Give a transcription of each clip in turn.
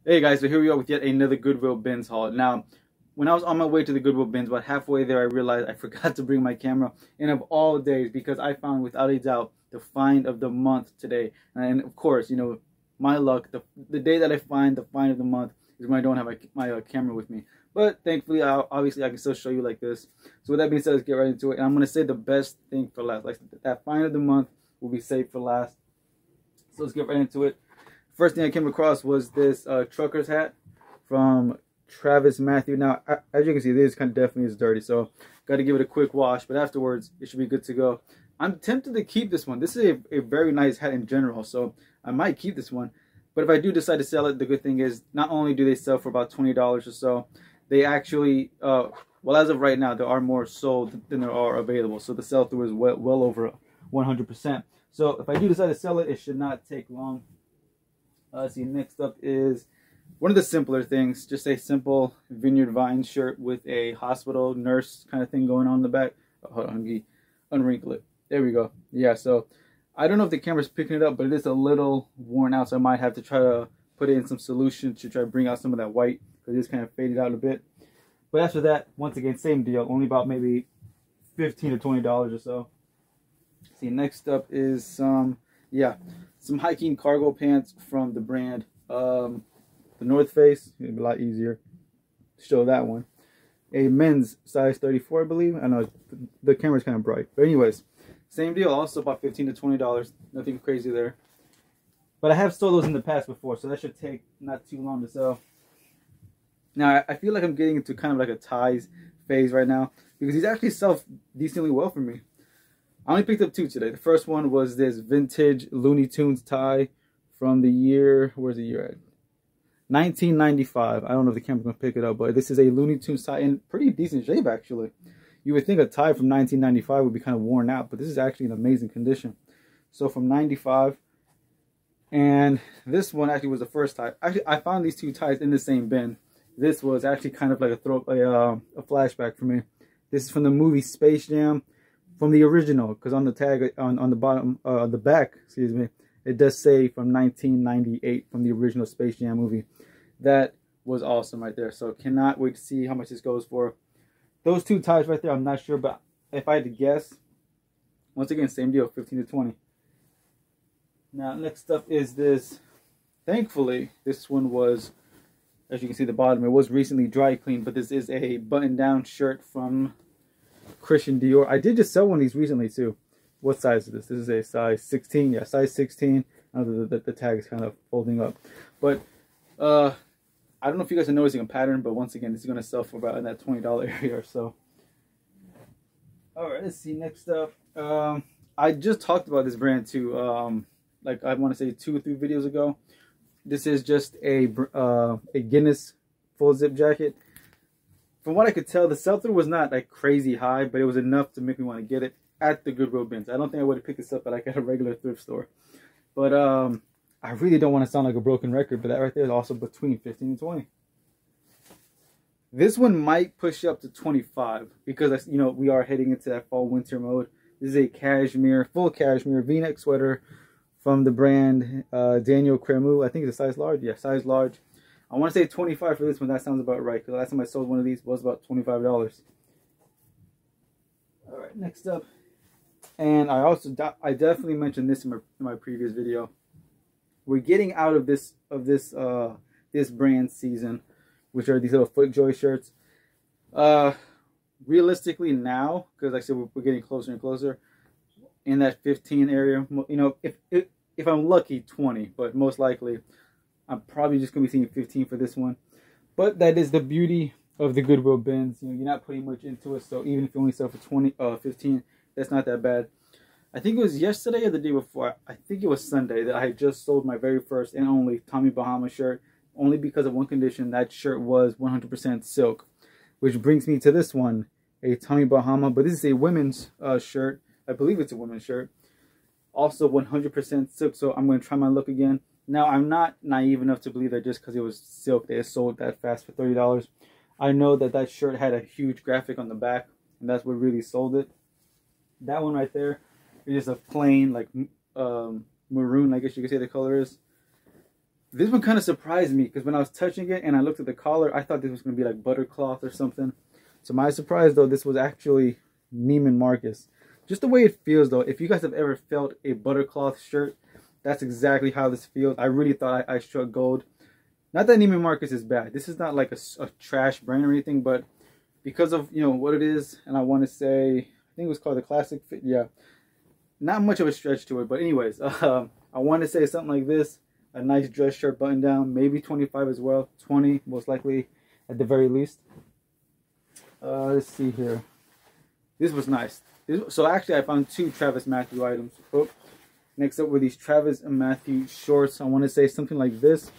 Hey guys, so here we are with yet another Goodwill bins haul. Now, when I was on my way to the Goodwill bins, about halfway there, I realized I forgot to bring my camera. And of all days, because I found without a doubt the find of the month today. And of course, you know, my luck, the day that I find the find of the month is when I don't have my camera with me. But thankfully, obviously, I can still show you like this. So with that being said, let's get right into it. And I'm going to say the best thing for last. Like that find of the month will be saved for last. So let's get right into it. First thing I came across was this trucker's hat from Travis Matthew. Now, as you can see, this kind of definitely is dirty, so got to give it a quick wash, but afterwards, it should be good to go. I'm tempted to keep this one. This is a very nice hat in general, so I might keep this one. But if I do decide to sell it, the good thing is not only do they sell for about $20 or so, they actually, well, as of right now, there are more sold than there are available. So the sell-through is well over 100%. So if I do decide to sell it, it should not take long. Let's see, next up is one of the simpler things, just a simple Vineyard Vines shirt with a hospital nurse kind of thing going on in the back. Oh, hold on, let me unwrinkle it. There we go. Yeah, so I don't know if the camera's picking it up, but it is a little worn out, so I might have to try to put it in some solution to try to bring out some of that white, because it's kind of faded out a bit. But after that, once again, same deal, only about maybe $15 to $20 or so. See, next up is some hiking cargo pants from the brand the North Face. It'd be a lot easier to show that one. A men's size 34, I believe. I know the camera's kind of bright, but anyways, same deal. Also about $15 to $20. Nothing crazy there. But I have sold those in the past before, so that should take not too long to sell. Now I feel like I'm getting into kind of like a ties phase right now, because these actually sell decently well for me. I only picked up two today. The first one was this vintage Looney Tunes tie from the year, where's the year at? 1995. I don't know if the camera's going to pick it up, but this is a Looney Tunes tie in pretty decent shape, actually. You would think a tie from 1995 would be kind of worn out, but this is actually in amazing condition. So from 95, and this one actually was the first tie. Actually, I found these two ties in the same bin. This was actually kind of like a flashback for me. This is from the movie Space Jam. From the original, because on the tag on the bottom, the back, excuse me, it does say from 1998 from the original Space Jam movie. That was awesome right there. So cannot wait to see how much this goes for. Those two ties right there, I'm not sure, but if I had to guess, once again, same deal, 15 to 20. Now next up is this. Thankfully, this one was, as you can see, the bottom, it was recently dry cleaned, but this is a button-down shirt from Christian Dior. I did just sell one of these recently too. What size is this? This is a size 16. Yeah, size 16. I know the tag is kind of folding up. But I don't know if you guys are noticing a pattern, but once again, this is going to sell for about in that $20 area or so. Alright, let's see. Next up, I just talked about this brand too, like I want to say 2 or 3 videos ago. This is just a Guinness full zip jacket. From what I could tell, the sell-through was not like crazy high, but it was enough to make me want to get it at the Goodwill bins. I don't think I would have picked this up at like at a regular thrift store. But I really don't want to sound like a broken record, but that right there is also between 15 and 20. This one might push up to 25 because, you know, we are heading into that fall winter mode. This is a cashmere, full cashmere V-neck sweater from the brand Daniel Cremu. I think it's a size large. Yeah, size large. I want to say 25 for this one. That sounds about right. Because last time I sold one of these was about $25. All right, next up, and I definitely mentioned this in my previous video. We're getting out of this brand season, which are these little FootJoy shirts. Realistically now, because like I said, we're getting closer and closer in that 15 area. You know, if I'm lucky, 20, but most likely I'm probably just going to be seeing 15 for this one. But that is the beauty of the Goodwill bins. You know, you're not putting much into it, so even if you only sell for 15, that's not that bad. I think it was yesterday or the day before. I think it was Sunday that I had just sold my very first and only Tommy Bahama shirt, only because of one condition. That shirt was 100% silk, which brings me to this one, a Tommy Bahama, but this is a women's shirt. I believe it's a women's shirt. Also 100% silk, so I'm going to try my luck again. Now, I'm not naive enough to believe that just because it was silk, they sold that fast for $30. I know that that shirt had a huge graphic on the back, and that's what really sold it. That one right there is just a plain, like, maroon, I guess you could say the color is. This one kind of surprised me because when I was touching it and I looked at the collar, I thought this was going to be like butter cloth or something. To my surprise, though, this was actually Neiman Marcus. Just the way it feels, though, if you guys have ever felt a butter cloth shirt, that's exactly how this feels. I really thought I struck gold. Not that Neiman Marcus is bad. This is not like a trash brand or anything, but because of, you know, what it is, and I want to say, I think it was called the Classic Fit. Yeah, not much of a stretch to it, but anyways, I want to say something like this. A nice dress shirt button down, maybe 25 as well, 20 most likely at the very least. Let's see here. This was nice. So actually I found two Travis Matthew items. Oh, next up were these Travis and Matthew shorts. I want to say something like this.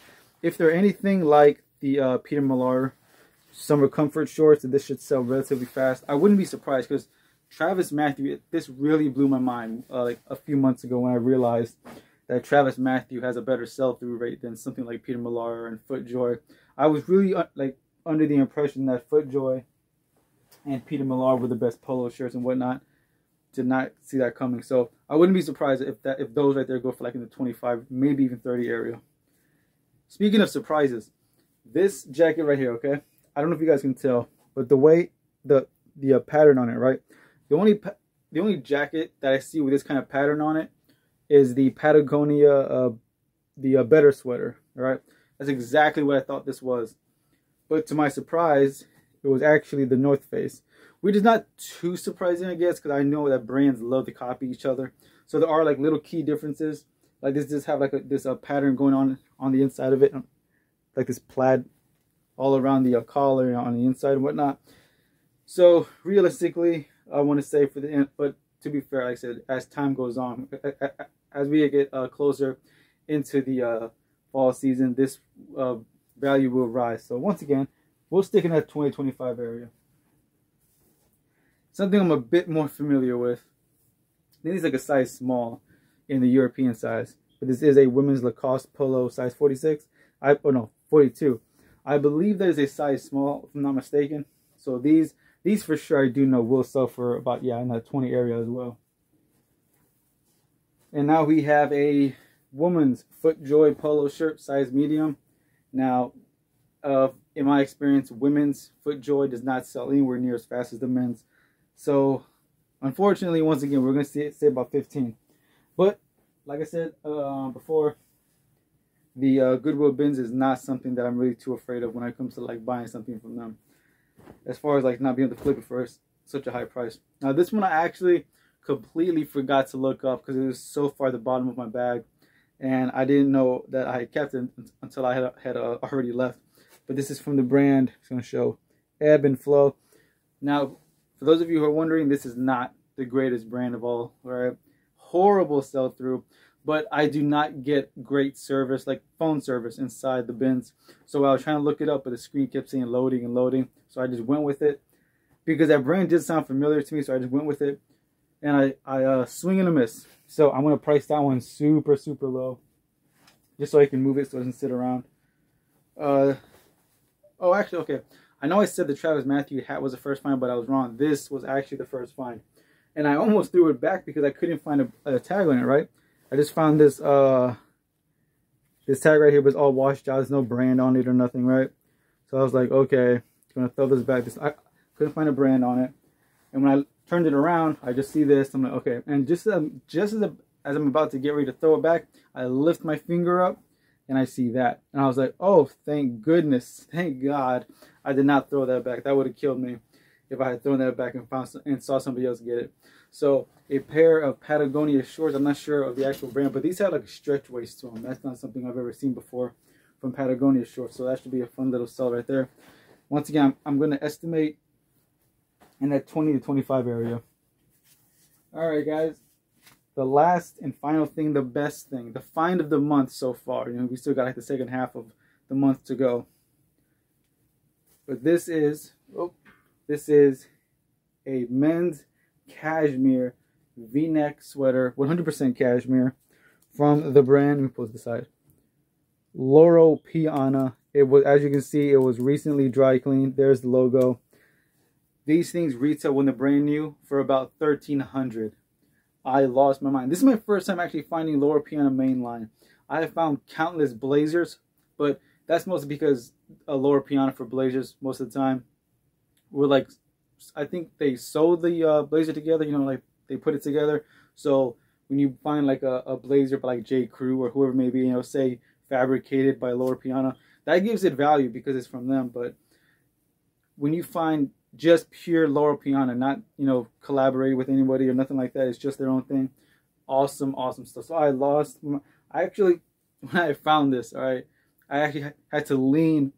If they're anything like the Peter Millar summer comfort shorts, this should sell relatively fast. I wouldn't be surprised because Travis Matthew, this really blew my mind like a few months ago when I realized that Travis Matthew has a better sell-through rate than something like Peter Millar and FootJoy. I was really like under the impression that FootJoy and Peter Millar were the best polo shirts and whatnot. Did not see that coming. So I wouldn't be surprised if those right there go for like in the 25, maybe even 30 area. Speaking of surprises, this jacket right here, okay? I don't know if you guys can tell, but the way the pattern on it, right? The only jacket that I see with this kind of pattern on it is the Patagonia, the Better sweater, right? That's exactly what I thought this was. But to my surprise, it was actually the North Face, which is not too surprising, I guess, because I know that brands love to copy each other. So there are like little key differences. Like this does have like this pattern going on the inside of it, like this plaid all around the collar on the inside and whatnot. So realistically, I want to say for the end, but to be fair, like I said, as time goes on, as we get closer into the fall season, this value will rise. So once again, we'll stick in that 20-25 area. Something I'm a bit more familiar with. I think it's like a size small in the European size. But this is a women's Lacoste polo size 46. 42. I believe there's a size small, if I'm not mistaken. So these for sure I do know will sell for about, yeah, in that 20 area as well. And now we have a woman's FootJoy polo shirt, size medium. Now, in my experience, women's FootJoy does not sell anywhere near as fast as the men's. So, unfortunately, once again, we're going to say about 15. But, like I said before, the Goodwill bins is not something that I'm really too afraid of when it comes to like buying something from them. As far as like not being able to flip it for such a high price. Now, this one I actually completely forgot to look up because it was so far at the bottom of my bag. And I didn't know that I had kept it until I had already left. But this is from the brand, it's going to show, Ebb and Flow. Now, for those of you who are wondering, this is not the greatest brand of all, right? Horrible sell-through, but I do not get great service, like phone service inside the bins. So I was trying to look it up, but the screen kept saying loading and loading. So I just went with it because that brand did sound familiar to me, so I just went with it. And I swing and a miss. So I'm going to price that one super, super low, just so I can move it so it doesn't sit around. Oh, actually, okay. I know I said the Travis Matthew hat was the first find, but I was wrong. This was actually the first find. And I almost threw it back because I couldn't find a tag on it, right? I just found this this tag right here, but it's all washed out. There's no brand on it or nothing, right? So I was like, okay, I'm going to throw this back. I couldn't find a brand on it. And when I turned it around, I just see this. I'm like, okay. And just as I'm about to get ready to throw it back, I lift my finger up and I see that. And I was like, oh, thank goodness. Thank God I did not throw that back. That would have killed me if I had thrown that back and saw somebody else get it. So a pair of Patagonia shorts. I'm not sure of the actual brand, but these have like a stretch waist to them. That's not something I've ever seen before from Patagonia shorts. So that should be a fun little sell right there. Once again, I'm going to estimate in that 20 to 25 area. All right, guys. The last and final thing, the best thing, the find of the month so far. You know, we still got like the second half of the month to go. But this is a men's cashmere V-neck sweater, 100% cashmere, from the brand. Let me pull this aside. Loro Piana. It was, as you can see, it was recently dry cleaned. There's the logo. These things retail when they're brand new for about $1,300. I lost my mind. This is my first time actually finding Loro Piana mainline. I have found countless blazers, But that's mostly because a lower piano for blazers most of the time were like, I think they sew the blazer together, you know, like they put it together. So when you find like a blazer by like J. Crew or whoever may be, you know, say fabricated by Lower Piano, that gives it value because it's from them. But when you find just pure Lower Piano, not, you know, collaborating with anybody or nothing like that, it's just their own thing. Awesome, awesome stuff. So I actually, when I found this, all right, I actually had to lean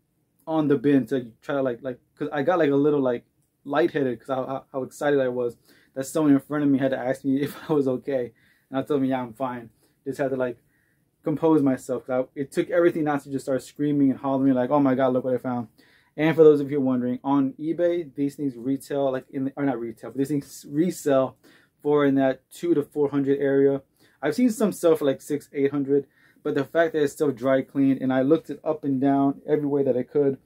on the bin to try to like, because I got like a little like lightheaded because how excited I was that someone in front of me had to ask me if I was okay. And I told me, yeah, I'm fine. Just had to like compose myself. It took everything not to just start screaming and hollering like, oh my God, look what I found. And for those of you wondering, on eBay, these things retail like or not retail, but these things resell for in that $200 to $400 area. I've seen some sell for like $600 to $800, but the fact that it's still dry cleaned, and I looked it up and down every way that I could,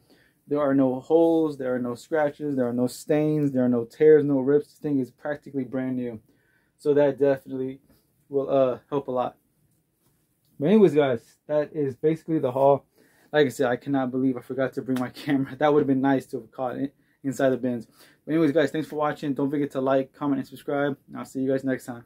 there are no holes, there are no scratches, there are no stains, there are no tears, no rips. This thing is practically brand new. So that definitely will help a lot. But anyways, guys, that is basically the haul. Like I said, I cannot believe I forgot to bring my camera. That would have been nice to have caught it inside the bins. But anyways, guys, thanks for watching. Don't forget to like, comment, and subscribe. And I'll see you guys next time.